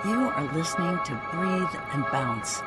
You are listening to Breathe and Bounce.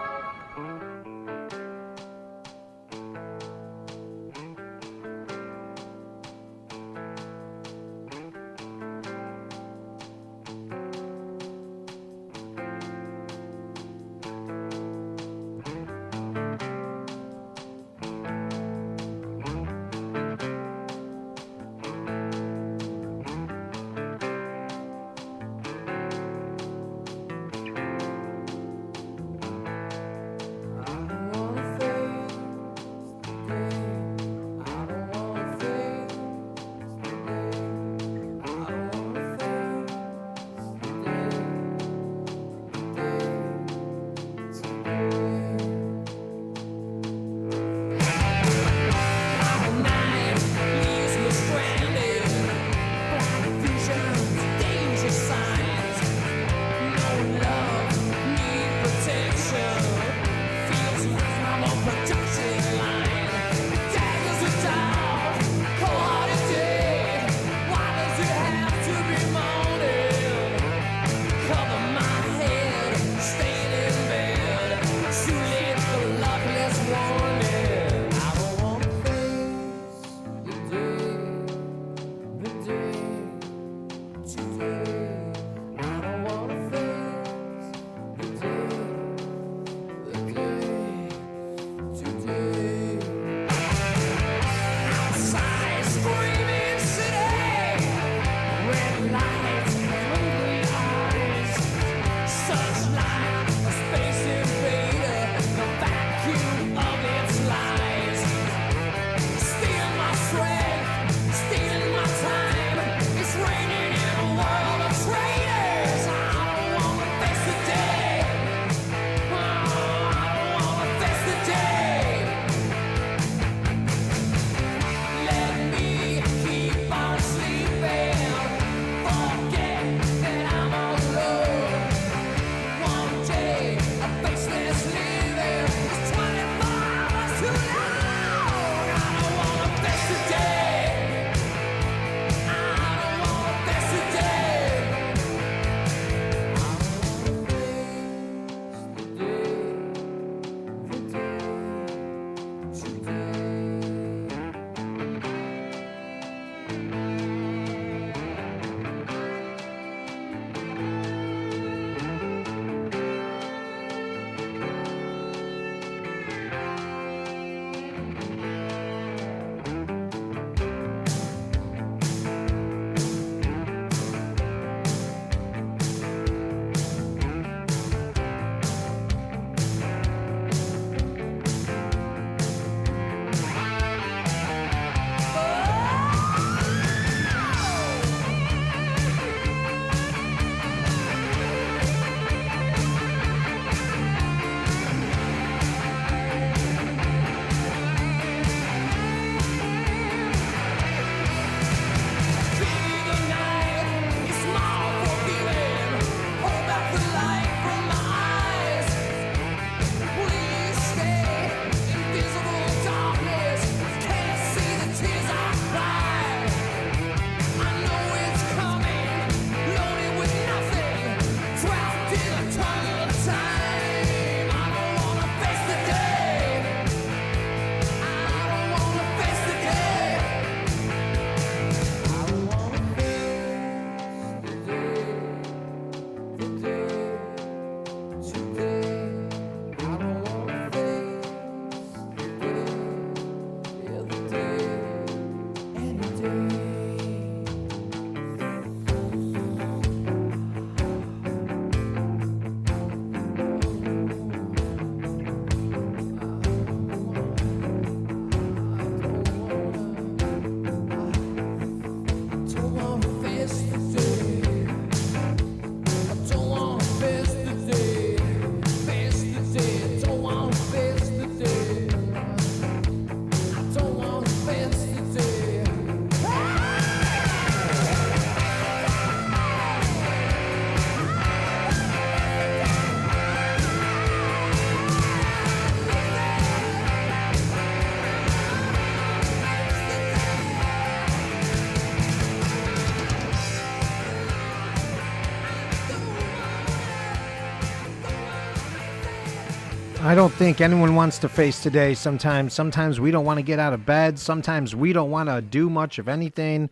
I don't think anyone wants to face today. Sometimes we don't want to get out of bed. Sometimes we don't want to do much of anything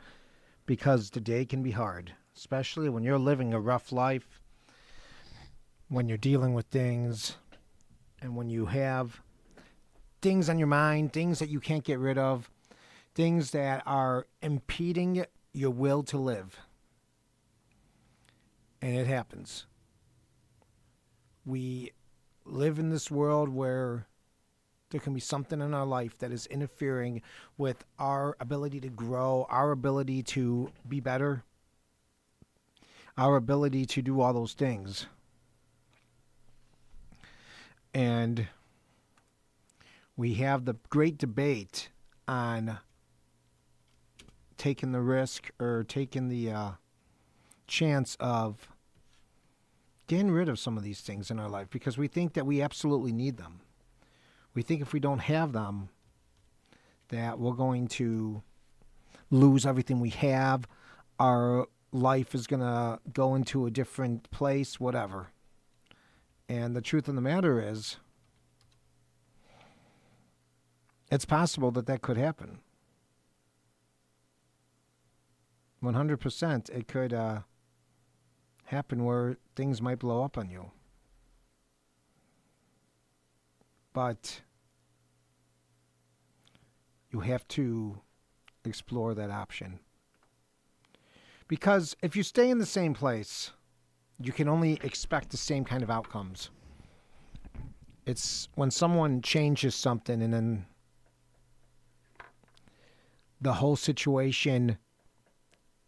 because the day can be hard, especially when you're living a rough life, when you're dealing with things, and when you have things on your mind, things that you can't get rid of, things that are impeding your will to live. And it happens. We live in this world where there can be something in our life that is interfering with our ability to grow, our ability to be better, our ability to do all those things. And we have the great debate on taking the risk or taking the chance of getting rid of some of these things in our life because we think that we absolutely need them. We think if we don't have them, that we're going to lose everything we have. Our life is going to go into a different place, whatever. And the truth of the matter is, it's possible that that could happen. 100% it could happen where things might blow up on you. But you have to explore that option. Because if you stay in the same place, you can only expect the same kind of outcomes. It's when someone changes something and then the whole situation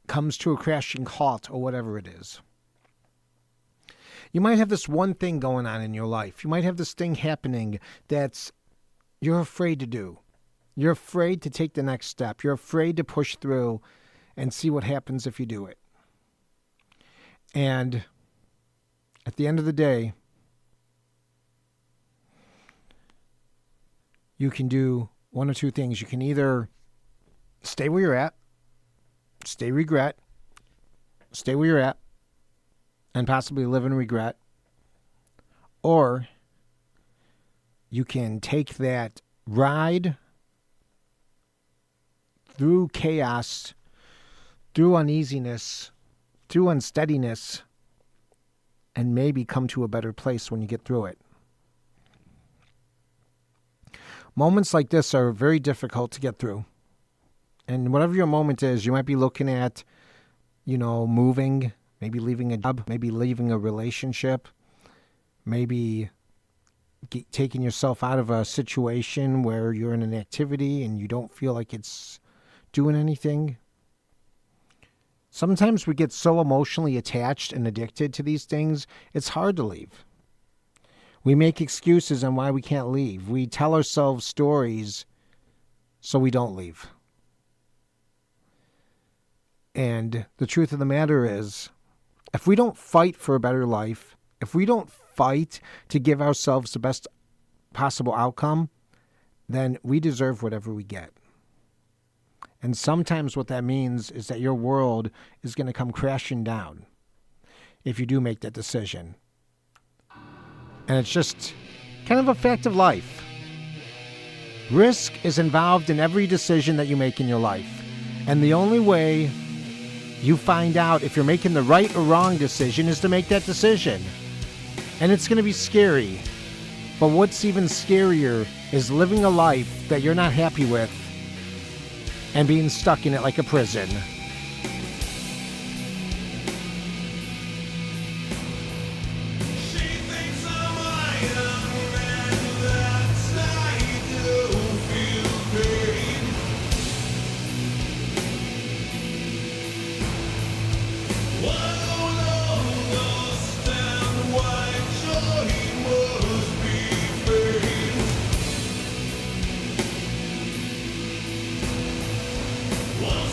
comes to a crashing halt or whatever it is. You might have this one thing going on in your life. You might have this thing happening that's you're afraid to do. You're afraid to take the next step. You're afraid to push through and see what happens if you do it. And at the end of the day, you can do one or two things. You can either stay where you're at, stay where you're at, and possibly live in regret. Or you can take that ride through chaos, through uneasiness, through unsteadiness, and maybe come to a better place when you get through it. Moments like this are very difficult to get through. And whatever your moment is, you might be looking at, moving, maybe leaving a job, maybe leaving a relationship, maybe taking yourself out of a situation where you're in an activity and you don't feel like it's doing anything. Sometimes we get so emotionally attached and addicted to these things, it's hard to leave. We make excuses on why we can't leave. We tell ourselves stories so we don't leave. And the truth of the matter is, if we don't fight for a better life, if we don't fight to give ourselves the best possible outcome, then we deserve whatever we get. And sometimes what that means is that your world is going to come crashing down if you do make that decision. And it's just kind of a fact of life. Risk is involved in every decision that you make in your life. And the only way you find out if you're making the right or wrong decision is to make that decision. And it's going to be scary. But what's even scarier is living a life that you're not happy with and being stuck in it like a prison.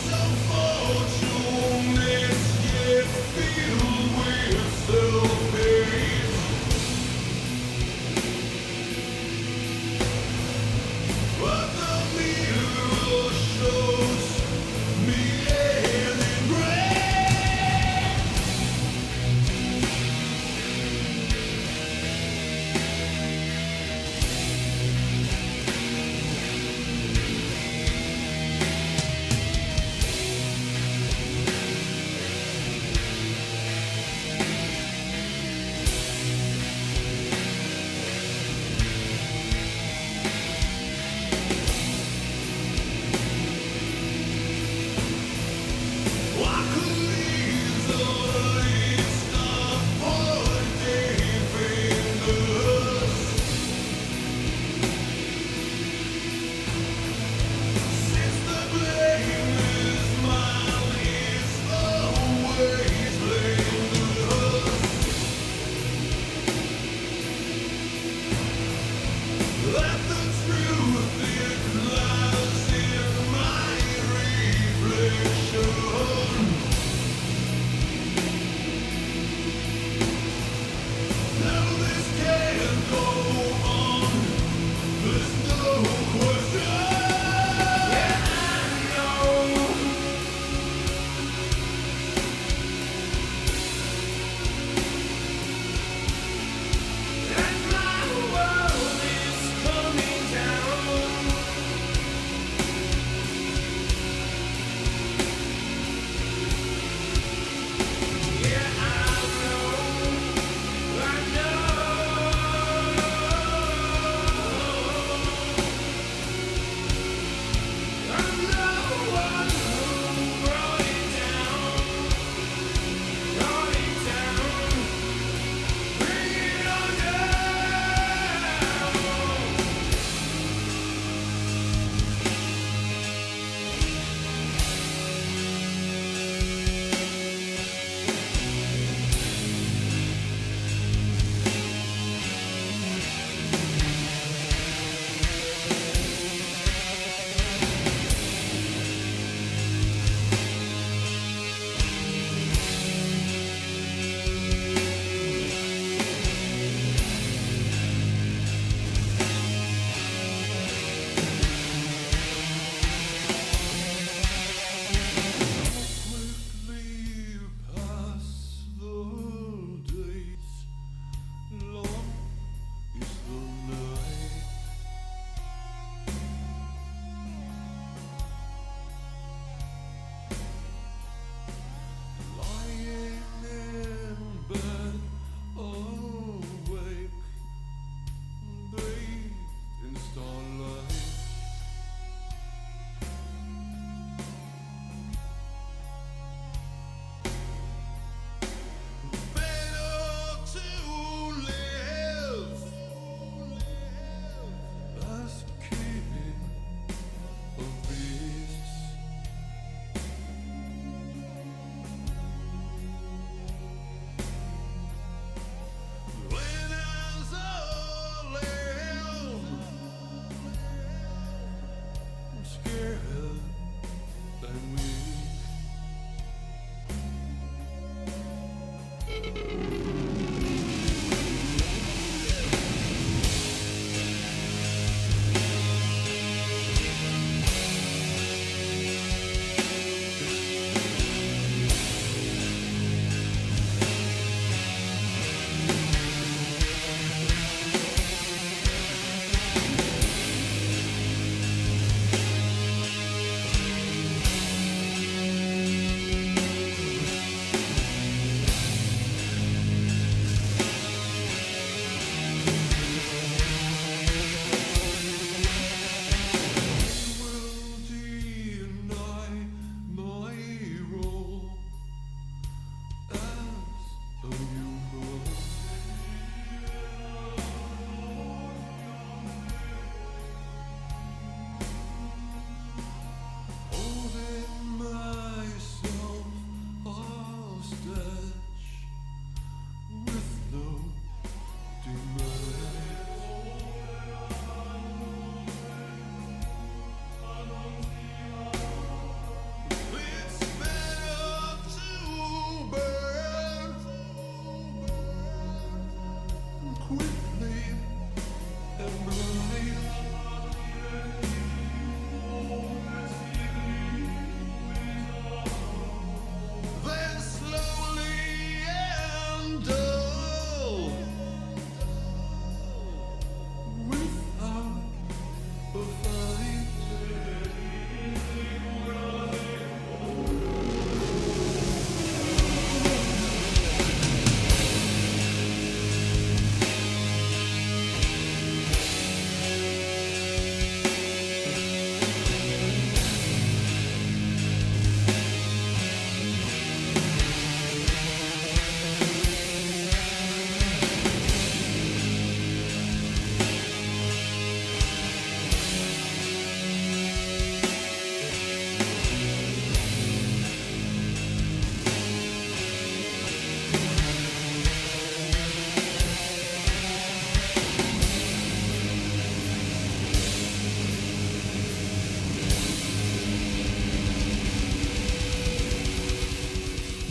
So far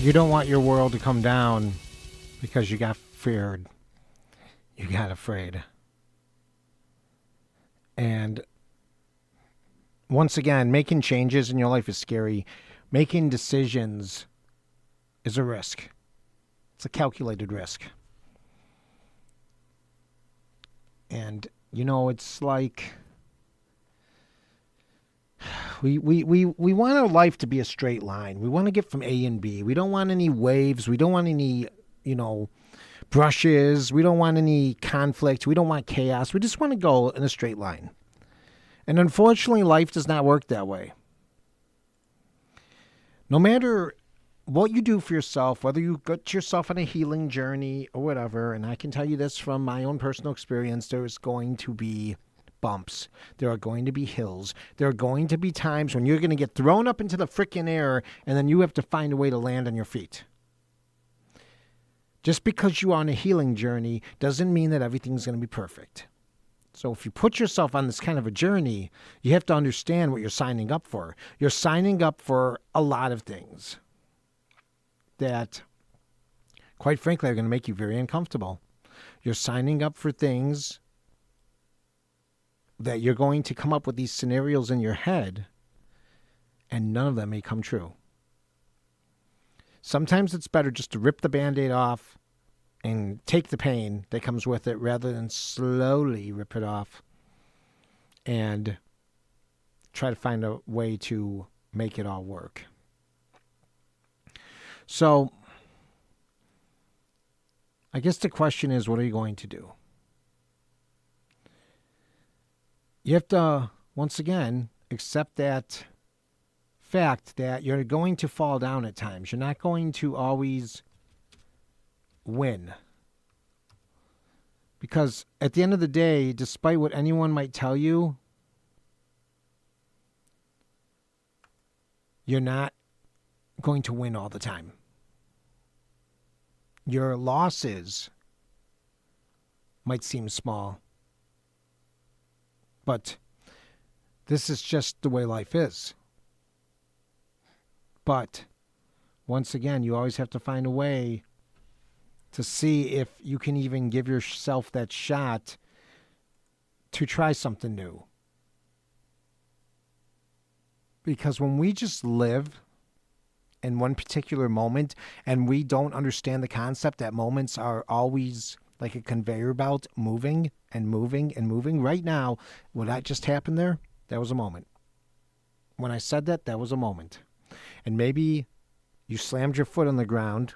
You don't want your world to come down because you got feared. You got afraid. And once again, making changes in your life is scary. Making decisions is a risk. It's a calculated risk. And, you know, it's like we want our life to be a straight line. We want to get from A and B. We don't want any waves. We don't want any, brushes. We don't want any conflict. We don't want chaos. We just want to go in a straight line. And unfortunately, life does not work that way. No matter what you do for yourself, whether you get yourself on a healing journey or whatever, and I can tell you this from my own personal experience, there's going to be bumps. There are going to be hills. There are going to be times when you're going to get thrown up into the frickin' air, and then you have to find a way to land on your feet. Just because you're on a healing journey doesn't mean that everything's going to be perfect. So if you put yourself on this kind of a journey, you have to understand what you're signing up for. You're signing up for a lot of things that, quite frankly, are going to make you very uncomfortable. You're signing up for things that you're going to come up with these scenarios in your head, and none of them may come true. Sometimes it's better just to rip the Band-Aid off and take the pain that comes with it rather than slowly rip it off and try to find a way to make it all work. So, I guess the question is, what are you going to do? You have to, once again, accept that fact that you're going to fall down at times. You're not going to always win. Because at the end of the day, despite what anyone might tell you, you're not going to win all the time. Your losses might seem small, but this is just the way life is. But once again, you always have to find a way to see if you can even give yourself that shot to try something new. Because when we just live in one particular moment and we don't understand the concept that moments are always like a conveyor belt, moving and moving and moving. Right now, what just happened there, that was a moment. When I said that, that was a moment. And maybe you slammed your foot on the ground,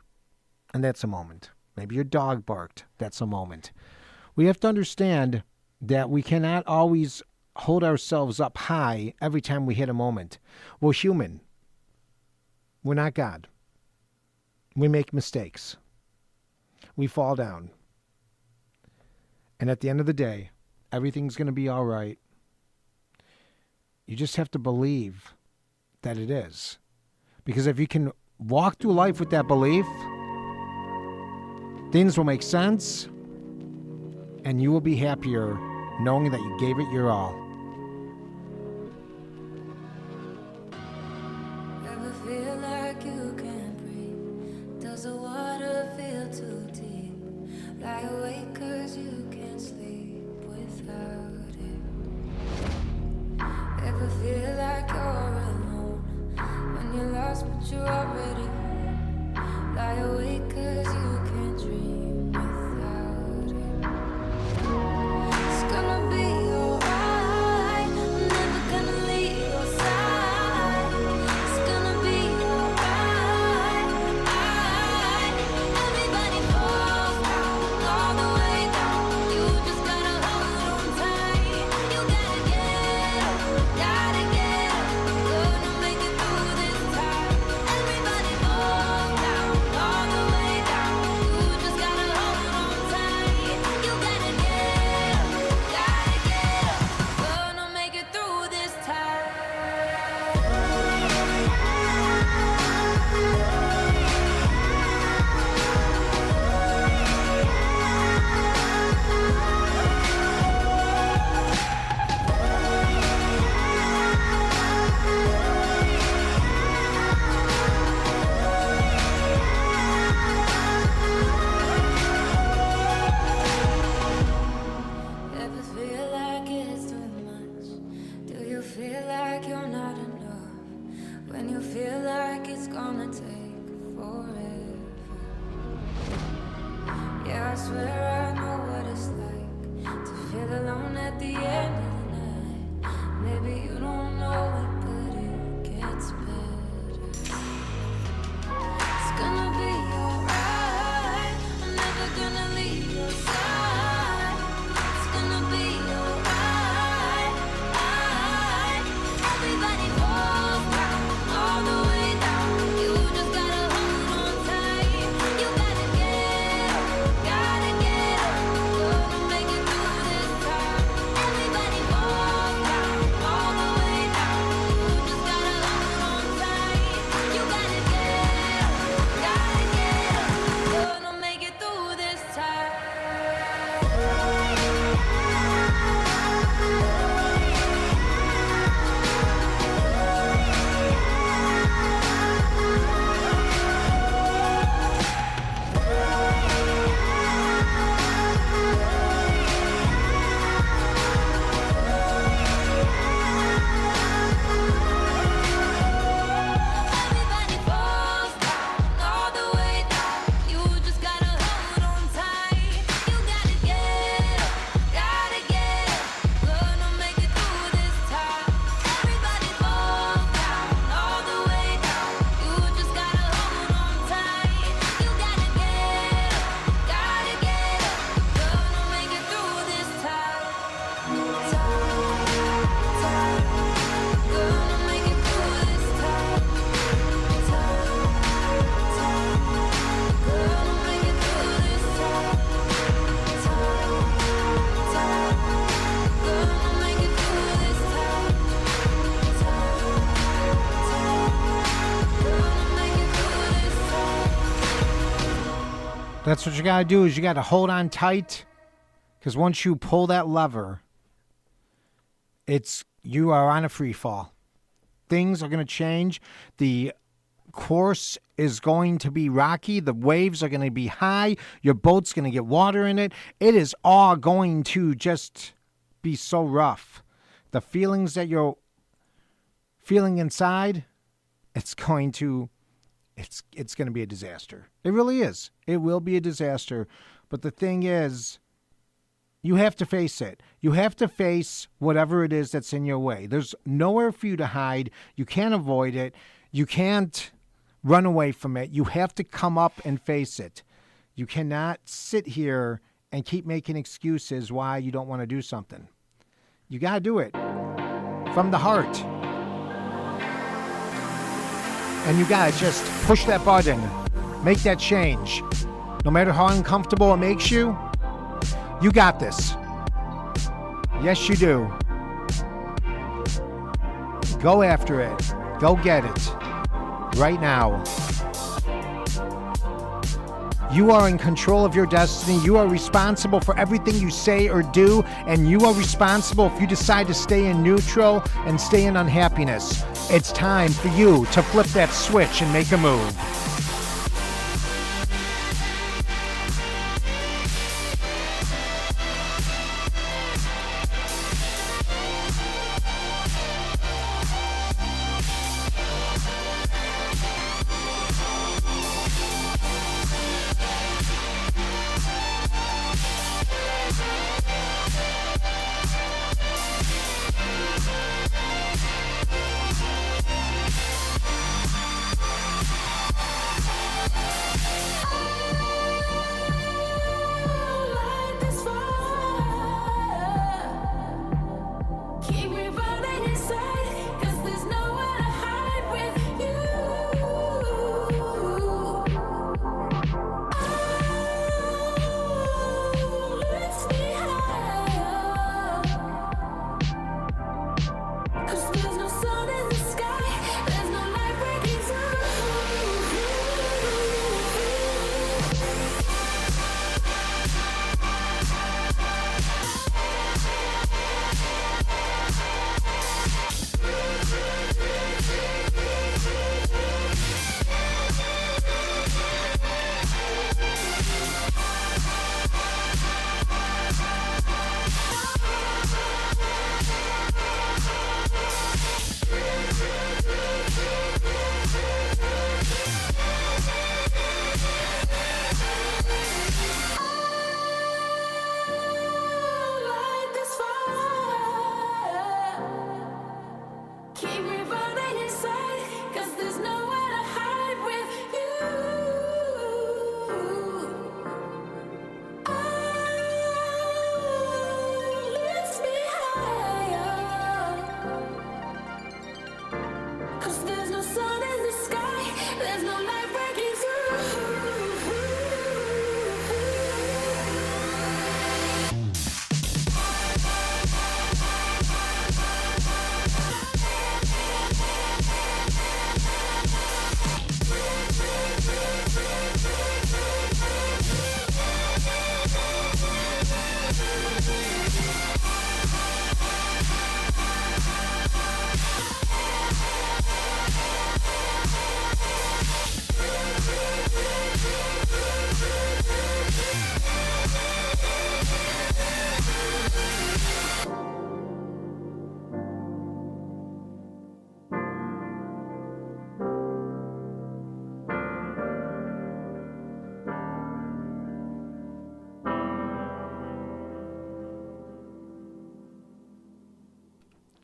and that's a moment. Maybe your dog barked, that's a moment. We have to understand that we cannot always hold ourselves up high every time we hit a moment. We're human. We're not God. We make mistakes. We fall down. And at the end of the day, everything's going to be all right. You just have to believe that it is. Because if you can walk through life with that belief, things will make sense, and you will be happier knowing that you gave it your all. Ever feel like you can't breathe? Does the water feel too deep? Lie awake 'cause you can't sleep without it. Ever feel like you're alone when you're lost but you're already home? Lie awake 'cause you can't dream without it. It's gonna be alright. I'm never gonna leave your side. It's gonna be alright. Everybody falls down, all the way down. You just gotta hold on tight. You gotta get up, gotta get up. Gonna make it through this time. Everybody falls down, all the way down. You just gotta hold on tight. You gotta get up, gotta get up. Gonna make it through this time. Ever feel like it's too much? Do you feel like you're not enough? When you feel like it's gonna take forever? Yeah, I swear I know what it's like to feel alone at the end of the night. Maybe you don't know it, but it gets better. It's gonna be alright. I'm never gonna leave your side. It's gonna be alright. Everybody falls down, all the way down. You just gotta hold on tight. You gotta get up, gotta get up. Gonna make it through this time. Everybody falls down, all the way down. You just gotta hold on tight. You gotta get up, gotta get up. Gonna make it through this time. Everybody falls down, all the way down. You just gotta hold on tight. You gotta get up, gotta get up. Gonna make it through this time. Everybody falls down, all the way down. You just gotta hold on tight. You gotta get up, gotta get up. Gonna make it through this time. Gonna make it through this time. Gonna make it through this time. Gonna make it through this time. Gonna make it through this time. That's what you got to do, is you got to hold on tight. Because once you pull that lever, you are on a free fall. Things are going to change. The course is going to be rocky. The waves are going to be high. Your boat's going to get water in it. It is all going to just be so rough. The feelings that you're feeling inside, it's going to be a disaster. It really is. It will be a disaster. But the thing is, you have to face it. You have to face whatever it is that's in your way. There's nowhere for you to hide. You can't avoid it. You can't run away from it. You have to come up and face it. You cannot sit here and keep making excuses why you don't want to do something. You got to do it from the heart. And you got to just push that button. Make that change. No matter how uncomfortable it makes you, you got this. Yes, you do. Go after it. Go get it. Right now. You are in control of your destiny. You are responsible for everything you say or do, and you are responsible if you decide to stay in neutral and stay in unhappiness. It's time for you to flip that switch and make a move.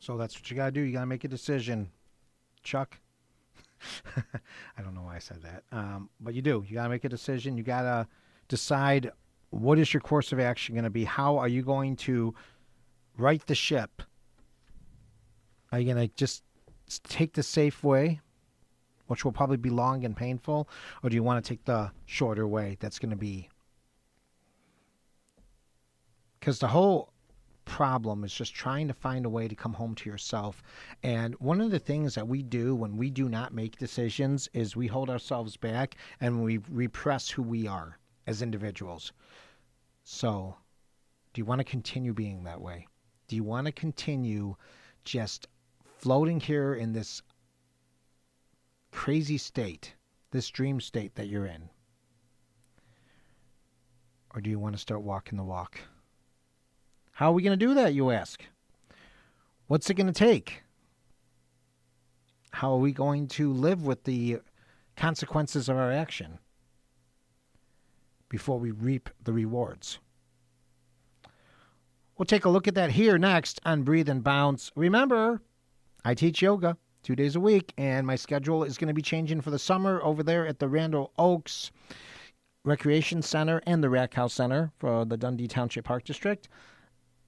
So that's what you got to do. You got to make a decision, Chuck. I don't know why I said that. But you do. You got to make a decision. You got to decide what is your course of action going to be. How are you going to right the ship? Are you going to just take the safe way, which will probably be long and painful? Or do you want to take the shorter way that's going to be? Because the whole problem is just trying to find a way to come home to yourself. And one of the things that we do when we do not make decisions is we hold ourselves back and we repress who we are as individuals. So, do you want to continue being that way? Do you want to continue just floating here in this crazy state, this dream state that you're in? Or do you want to start walking the walk? How are we going to do that, you ask? What's it going to take? How are we going to live with the consequences of our action before we reap the rewards? We'll take a look at that here next on Breathe and Bounce. Remember, I teach yoga 2 days a week, and my schedule is going to be changing for the summer over there at the Randall Oaks Recreation Center and the Rack House Center for the Dundee Township Park District.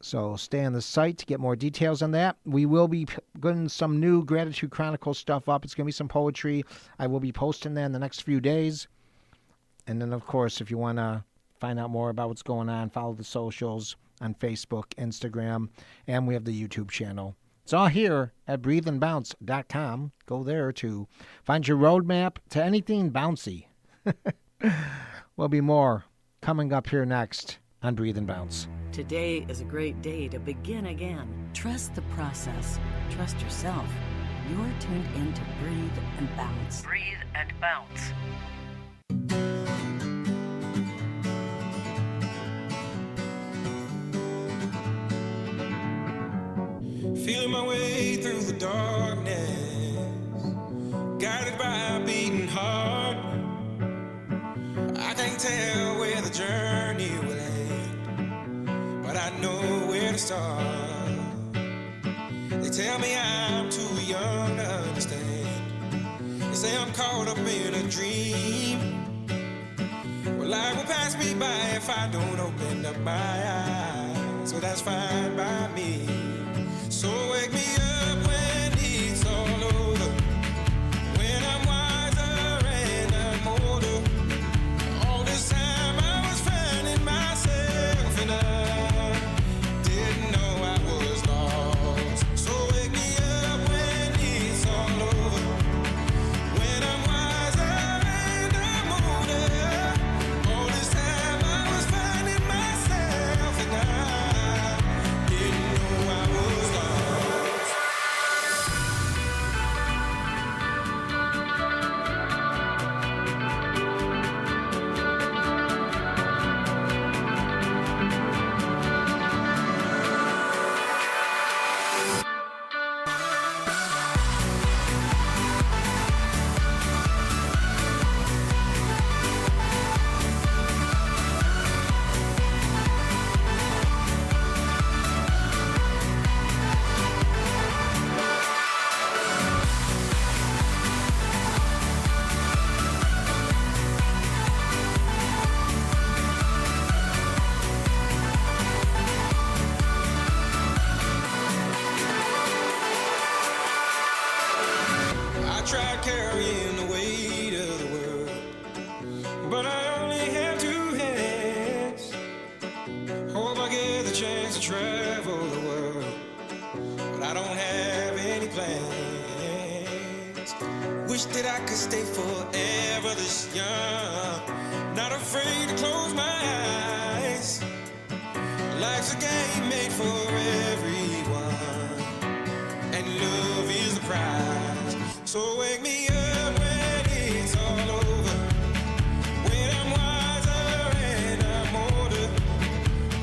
So stay on the site to get more details on that. We will be putting some new Gratitude Chronicles stuff up. It's going to be some poetry. I will be posting that in the next few days. And then, of course, if you want to find out more about what's going on, follow the socials on Facebook, Instagram, and we have the YouTube channel. It's all here at breatheandbounce.com. Go there to find your roadmap to anything bouncy. There'll be more coming up here next on Breathe and Bounce. Today is a great day to begin again. Trust the process. Trust yourself. You're tuned in to Breathe and Bounce. Breathe and Bounce. Feeling my way through the darkness, guided by a beating heart. I can't tell where the journey will end, but I know where to start. They tell me I'm too young to understand. They say I'm caught up in a dream. Well, life will pass me by if I don't open up my eyes. So that's fine by me. So wake me up when it's all over, when I'm wiser and I'm older. All this time I was finding myself and I didn't know I was lost. So wake me up when it's all over, when I'm wiser and I'm older. All this time I was finding myself and I didn't know I was lost. I tried carrying the weight of the world, but I only have 2 hands. Hope I get the chance to travel the world, but I don't have any plans. Wish that I could stay forever this young, not afraid to close my eyes. Life's a game made for everyone, and love is the prize. So wake me up when it's all over, when I'm wiser and I'm older.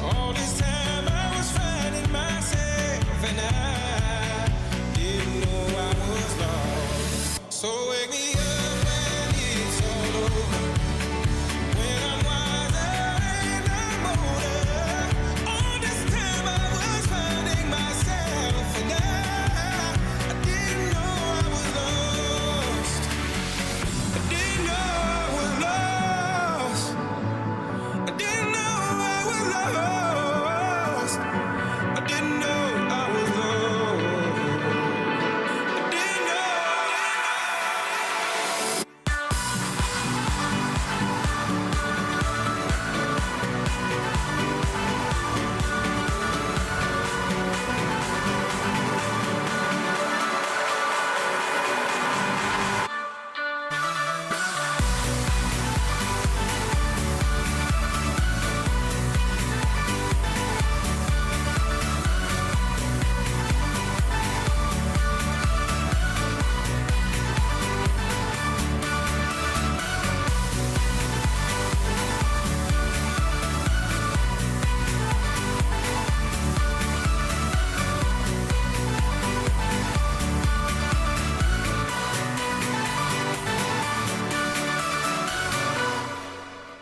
All this time I was finding myself and I didn't know I was lost. So wake me up when it's all over, when I'm wiser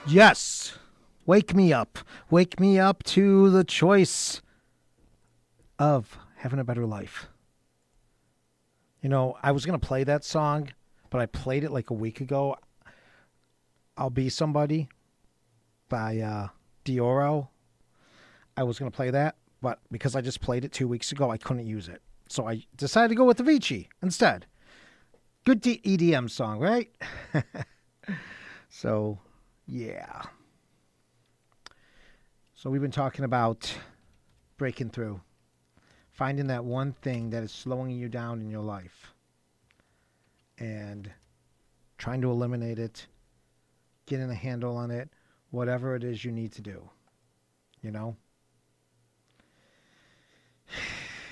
Yes. Wake me up. Wake me up to the choice of having a better life. You know, I was going to play that song, but I played it like a week ago. I'll Be Somebody by Dioro. I was going to play that, but because I just played it 2 weeks ago, I couldn't use it. So I decided to go with Avicii instead. Good EDM song, right? So, yeah. So we've been talking about breaking through. Finding that one thing that is slowing you down in your life. And trying to eliminate it. Getting a handle on it. Whatever it is you need to do. You know?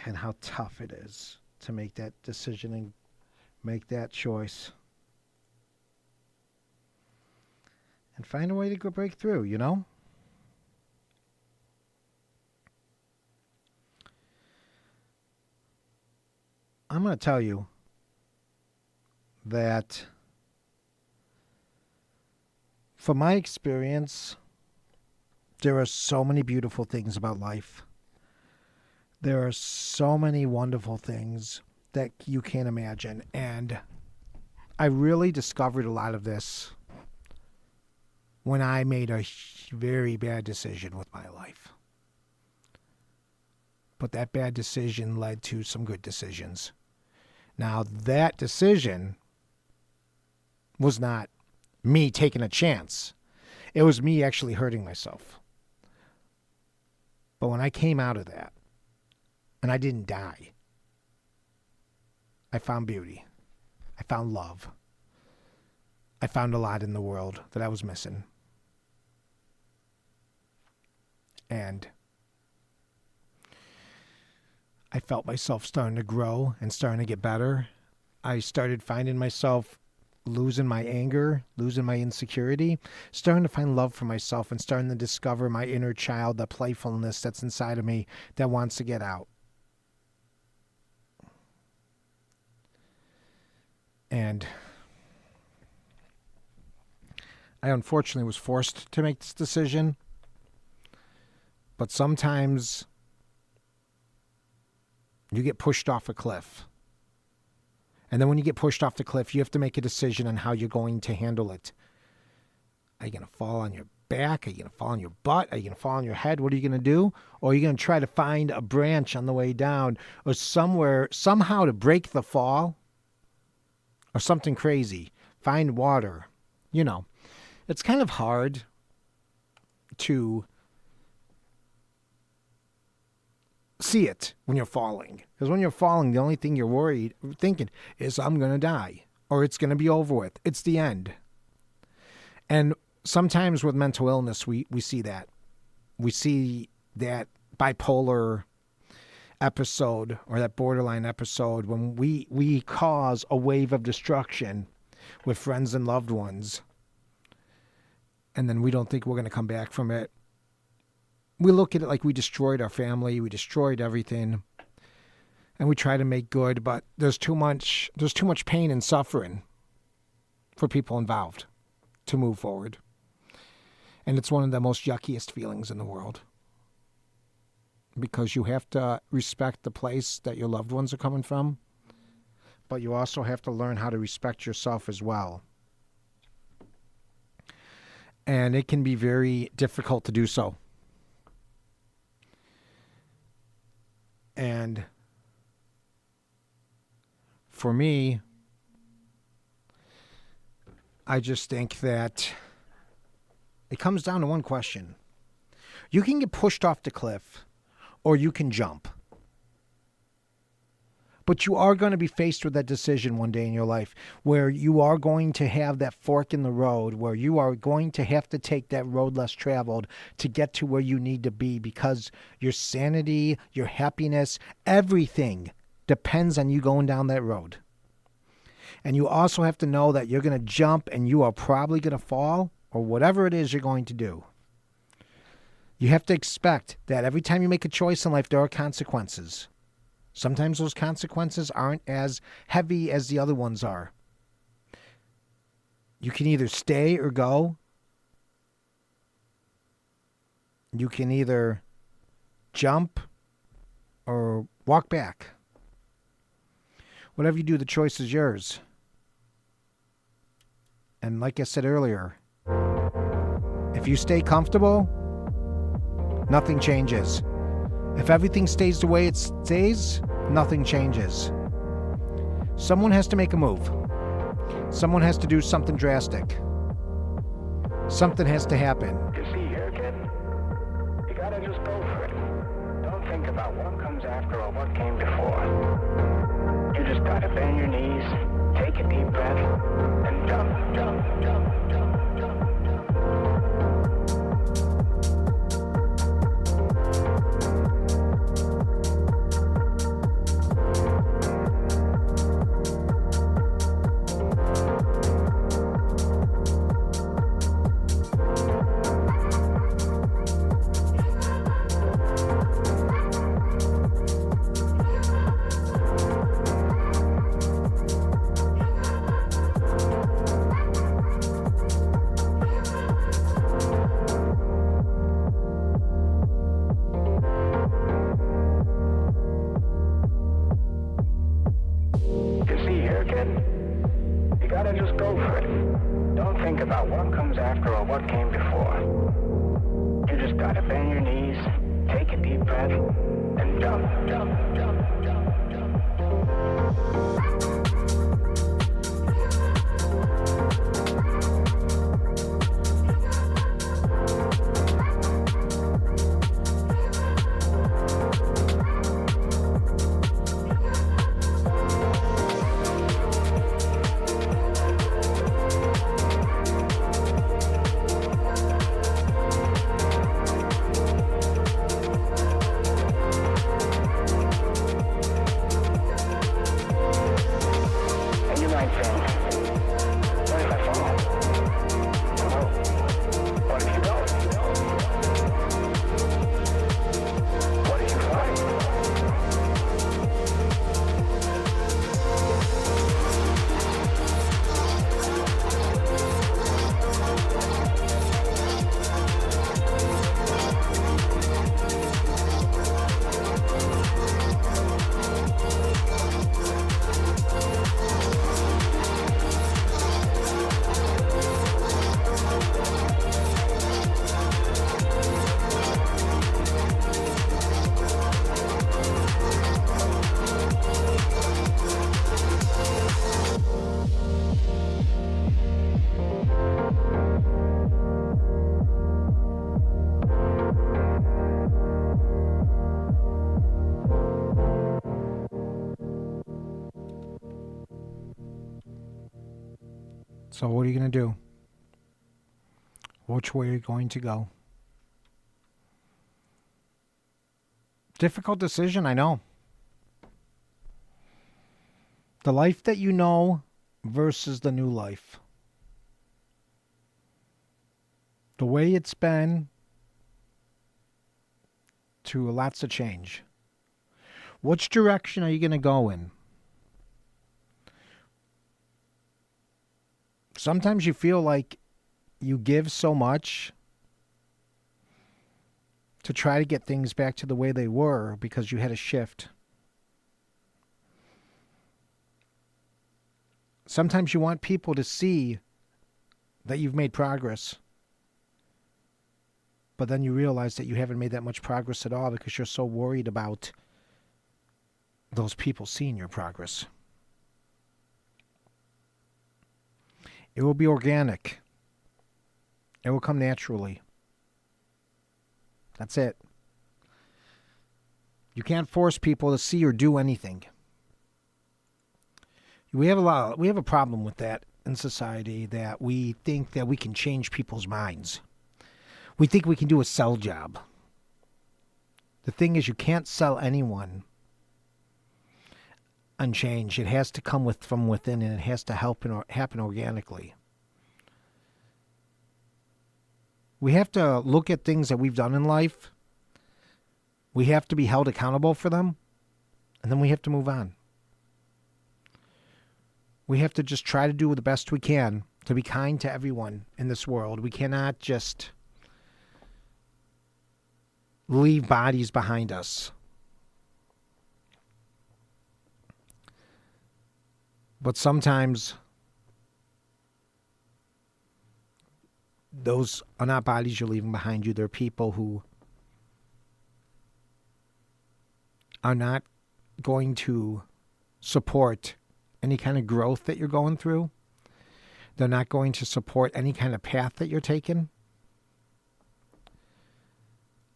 And how tough it is to make that decision and make that choice. And find a way to go break through, you know? I'm going to tell you that from my experience, there are so many beautiful things about life. There are so many wonderful things that you can't imagine. And I really discovered a lot of this when I made a very bad decision with my life. But that bad decision led to some good decisions. Now, that decision was not me taking a chance. It was me actually hurting myself. But when I came out of that, and I didn't die, I found beauty. I found love. I found a lot in the world that I was missing. And I felt myself starting to grow and starting to get better. I started finding myself losing my anger, losing my insecurity, starting to find love for myself and starting to discover my inner child, the playfulness that's inside of me that wants to get out. And I unfortunately was forced to make this decision. But sometimes you get pushed off a cliff. And then when you get pushed off the cliff, you have to make a decision on how you're going to handle it. Are you going to fall on your back? Are you going to fall on your butt? Are you going to fall on your head? What are you going to do? Or are you going to try to find a branch on the way down or somehow to break the fall? Or something crazy. Find water. You know, it's kind of hard to see it when you're falling. Because when you're falling, the only thing you're thinking is, I'm going to die. Or it's going to be over with. It's the end. And sometimes with mental illness, we see that. We see that bipolar episode or that borderline episode when we cause a wave of destruction with friends and loved ones. And then we don't think we're going to come back from it. We look at it like we destroyed our family, we destroyed everything, and we try to make good, but there's too much pain and suffering for people involved to move forward. And it's one of the most yuckiest feelings in the world. Because you have to respect the place that your loved ones are coming from, but you also have to learn how to respect yourself as well. And it can be very difficult to do so. And for me, I just think that it comes down to one question. You can get pushed off the cliff, or you can jump. But you are going to be faced with that decision one day in your life where you are going to have that fork in the road, where you are going to have to take that road less traveled to get to where you need to be, because your sanity, your happiness, everything depends on you going down that road. And you also have to know that you're going to jump and you are probably going to fall, or whatever it is you're going to do. You have to expect that every time you make a choice in life, there are consequences. Sometimes those consequences aren't as heavy as the other ones are. You can either stay or go. You can either jump or walk back. Whatever you do, the choice is yours. And like I said earlier, if you stay comfortable, nothing changes. If everything stays the way it stays, nothing changes. Someone has to make a move. Someone has to do something drastic. Something has to happen. You see here, kid? You gotta just go for it. Don't think about what comes after or what came before. You just gotta bend your knees, take a deep breath, and jump, jump, jump, jump, jump, So what are you going to do? Which way are you going to go? Difficult decision, I know. The life that you know versus the new life. The way it's been to lots of change. Which direction are you going to go in? Sometimes you feel like you give so much to try to get things back to the way they were because you had a shift. Sometimes you want people to see that you've made progress. But then you realize that you haven't made that much progress at all because you're so worried about those people seeing your progress. It will be organic. It will come naturally. That's it. You can't force people to see or do anything. We have a problem with that in society, that we think that we can change people's minds. We think we can do a sell job. The thing is, you can't sell anyone on change. It has to come from within, and it has to happen organically. We have to look at things that we've done in life. We have to be held accountable for them, and then we have to move on. We have to just try to do the best we can to be kind to everyone in this world. We cannot just leave bodies behind us. But sometimes those are not bodies you're leaving behind you. They're people who are not going to support any kind of growth that you're going through. They're not going to support any kind of path that you're taking.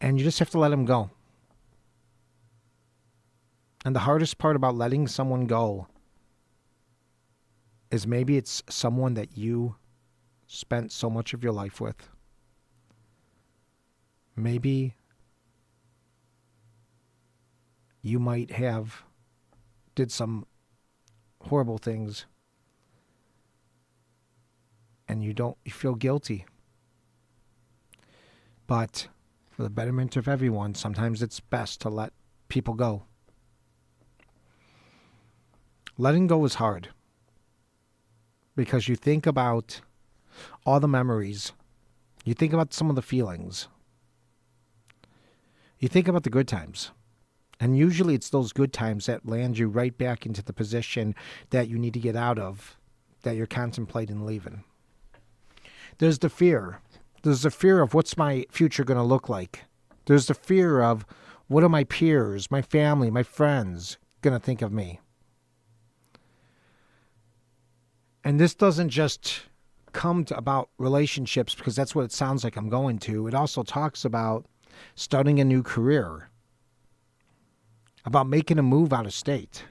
And you just have to let them go. And the hardest part about letting someone go is maybe it's someone that you spent so much of your life with. Maybe you might have did some horrible things and you feel guilty. But for the betterment of everyone, sometimes it's best to let people go. Letting go is hard because you think about all the memories. You think about some of the feelings. You think about the good times. And usually it's those good times that land you right back into the position that you need to get out of, that you're contemplating leaving. There's the fear. There's the fear of what's my future going to look like. There's the fear of what are my peers, my family, my friends going to think of me. And this doesn't just come about relationships because that's what it sounds like I'm going to. It also talks about starting a new career, about making a move out of state.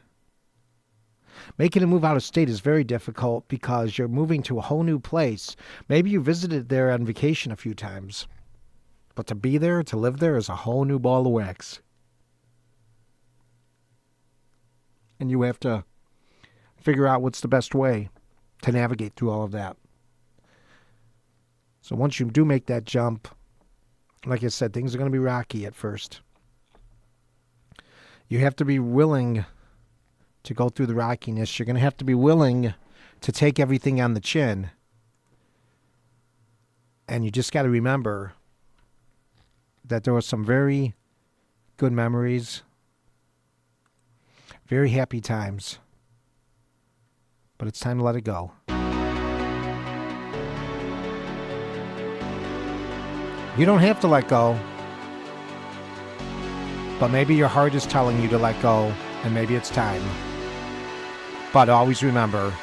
Making a move out of state is very difficult because you're moving to a whole new place. Maybe you visited there on vacation a few times, but to be there, to live there is a whole new ball of wax. And you have to figure out what's the best way to navigate through all of that. So once you do make that jump, like I said, things are going to be rocky at first. You have to be willing to go through the rockiness. You're going to have to be willing to take everything on the chin. And you just got to remember that there were some very good memories, very happy times. But it's time to let it go. You don't have to let go. But maybe your heart is telling you to let go, and maybe it's time. But always remember,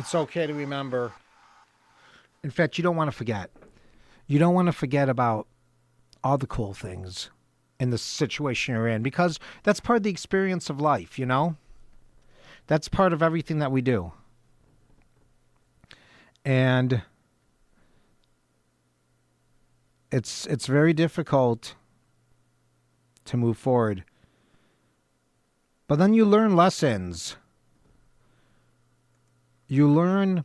It's okay to remember. In fact, you don't want to forget. You don't want to forget about all the cool things in the situation you're in, because that's part of the experience of life, you know? That's part of everything that we do. And it's very difficult to move forward. But then you learn lessons. You learn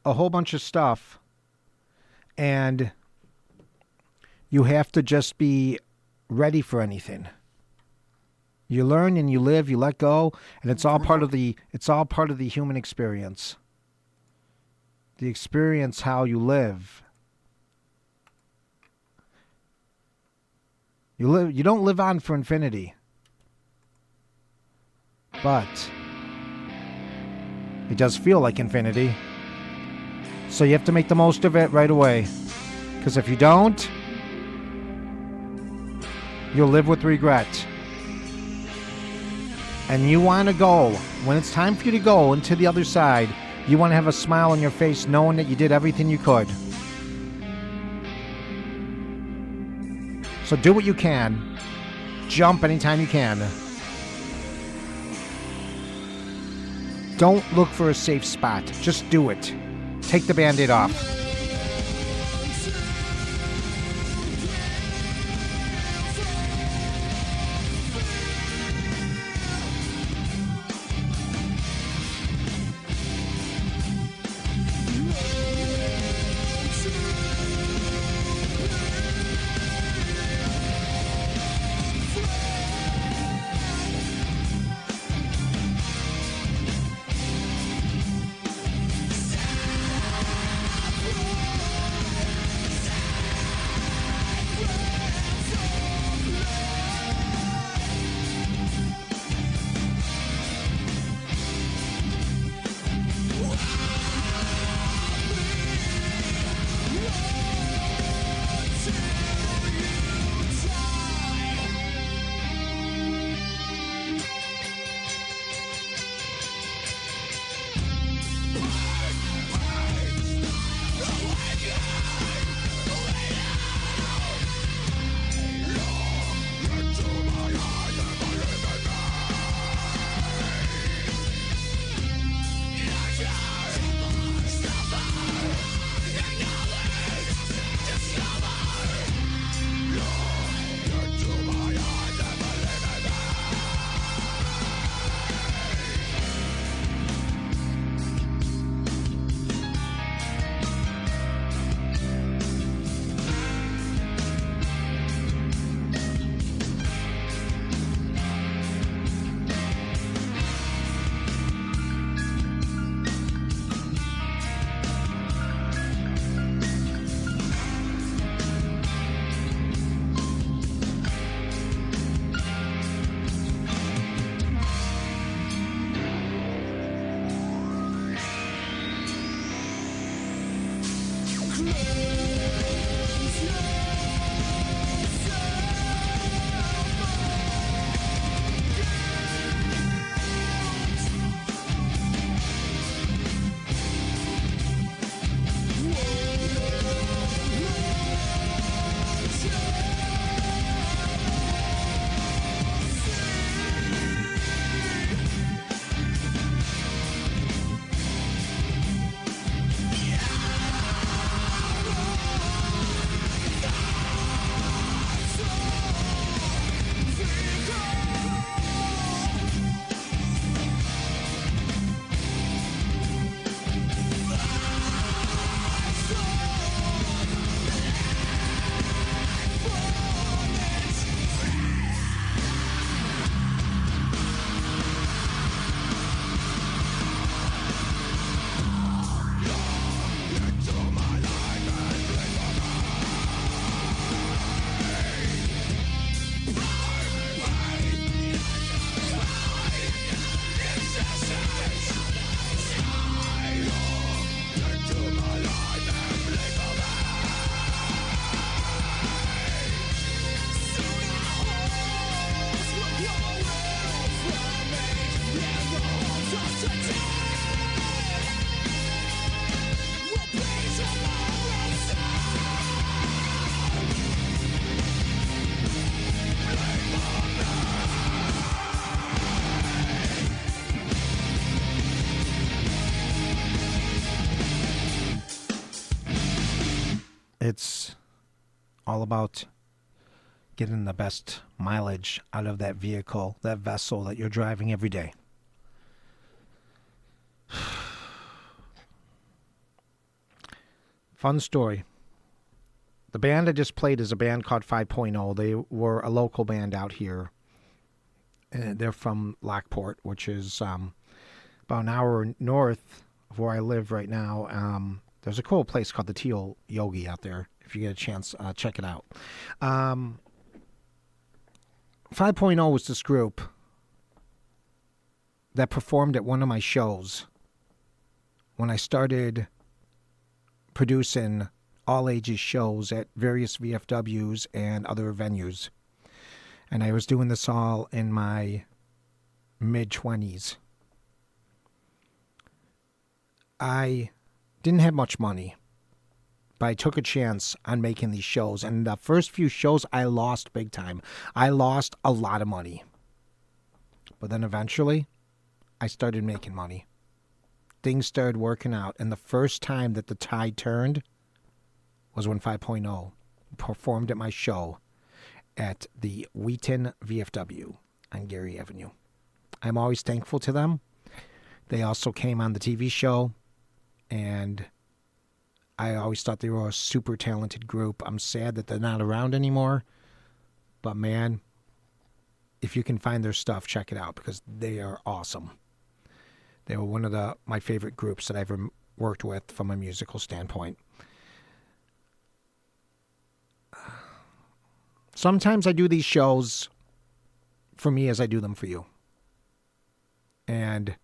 a whole bunch of stuff, and you have to just be ready for anything. You learn and you live, you let go, and it's all part of the human experience. The experience how you live. You don't live on for infinity. But it does feel like infinity. So you have to make the most of it right away. Because if you don't, you'll live with regret. And you want to go, when it's time for you to go into the other side, you want to have a smile on your face knowing that you did everything you could. So do what you can. Jump anytime you can. Don't look for a safe spot. Just do it. Take the Band-Aid off. it's all about getting the best mileage out of that vehicle, that vessel that you're driving every day. Fun story. The band I just played is a band called 5.0. They were a local band out here. They're from Lockport, which is about an hour north of where I live right now. There's a cool place called the Teal Yogi out there. If you get a chance, check it out. 5.0 was this group that performed at one of my shows when I started producing all ages shows at various VFWs and other venues. And I was doing this all in my mid-20s. I didn't have much money, but I took a chance on making these shows. And the first few shows, I lost big time. I lost a lot of money. But then eventually, I started making money. Things started working out. And the first time that the tide turned was when 5.0 performed at my show at the Wheaton VFW on Gary Avenue. I'm always thankful to them. They also came on the TV show, and I always thought they were a super talented group. I'm sad that they're not around anymore, but man, if you can find their stuff, check it out because they are awesome. They were one of my favorite groups that I ever worked with from a musical standpoint. Sometimes I do these shows for me as I do them for you. And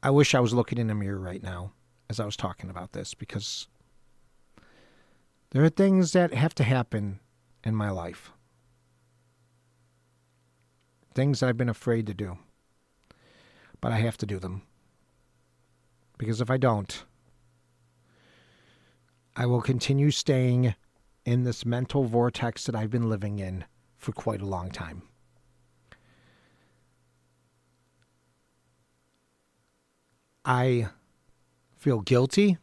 I wish I was looking in the mirror right now as I was talking about this, because there are things that have to happen in my life. Things that I've been afraid to do. But I have to do them. Because if I don't, I will continue staying in this mental vortex that I've been living in for quite a long time. I feel guilty.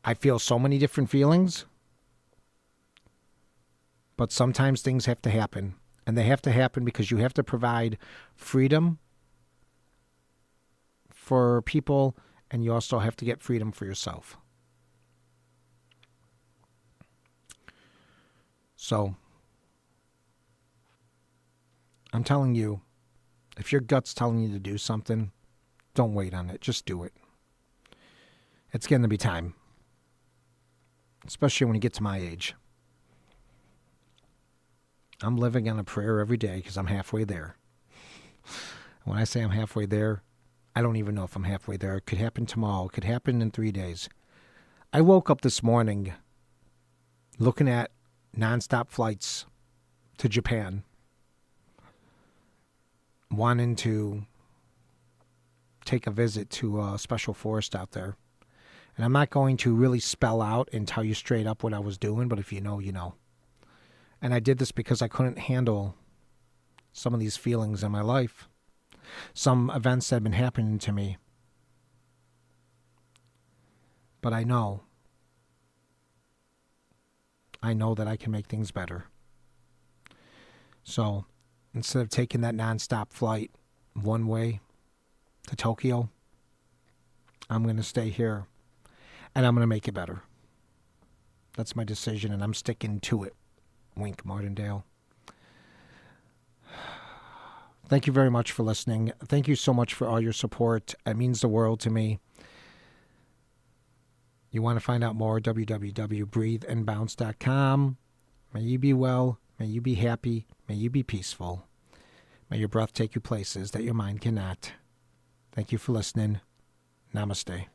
I feel so many different feelings. But sometimes things have to happen. And they have to happen because you have to provide freedom for people, and you also have to get freedom for yourself. So, I'm telling you, if your gut's telling you to do something, don't wait on it. Just do it. It's going to be time. Especially when you get to my age. I'm living on a prayer every day because I'm halfway there. When I say I'm halfway there, I don't even know if I'm halfway there. It could happen tomorrow. It could happen in 3 days. I woke up this morning looking at nonstop flights to Japan, wanting to take a visit to a special forest out there. And I'm not going to really spell out and tell you straight up what I was doing, but if you know, you know. And I did this because I couldn't handle some of these feelings in my life. Some events that have been happening to me. But I know that I can make things better. So, instead of taking that nonstop flight one way to Tokyo, I'm going to stay here and I'm going to make it better. That's my decision and I'm sticking to it. Wink, Martindale. Thank you very much for listening. Thank you so much for all your support. It means the world to me. You want to find out more, www.breatheandbounce.com. May you be well. May you be happy. May you be peaceful. May your breath take you places that your mind cannot. Thank you for listening. Namaste.